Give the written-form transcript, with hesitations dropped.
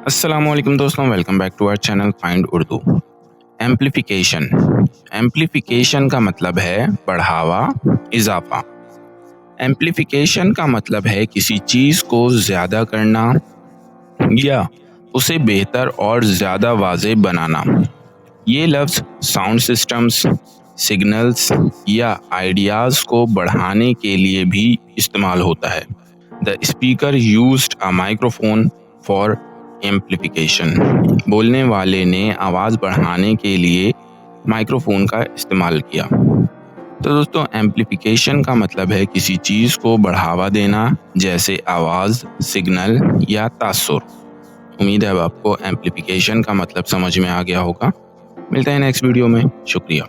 अस्सलामुअलैकुम दोस्तों, welcome back to our channel find Urdu. Amplification. Amplification का मतलब है बढ़ावा, इजाफा। एम्प्लीफिकेशन का मतलब है किसी चीज़ को ज़्यादा करना या उसे बेहतर और ज़्यादा वाज़ेह बनाना। ये लफ्ज़ साउंड सिस्टम्स, सिग्नल्स या आइडियाज़ को बढ़ाने के लिए भी इस्तेमाल होता है। The speaker used a microphone for amplification. बोलने वाले ने आवाज़ बढ़ाने के लिए माइक्रोफोन का इस्तेमाल किया। तो दोस्तों, एम्प्लीफिकेशन का मतलब है किसी चीज़ को बढ़ावा देना, जैसे आवाज़, सिग्नल या तासुर। उम्मीद है अब आपको एम्प्लीफिकेशन का मतलब समझ में आ गया होगा। मिलते हैं नेक्स्ट वीडियो में। शुक्रिया।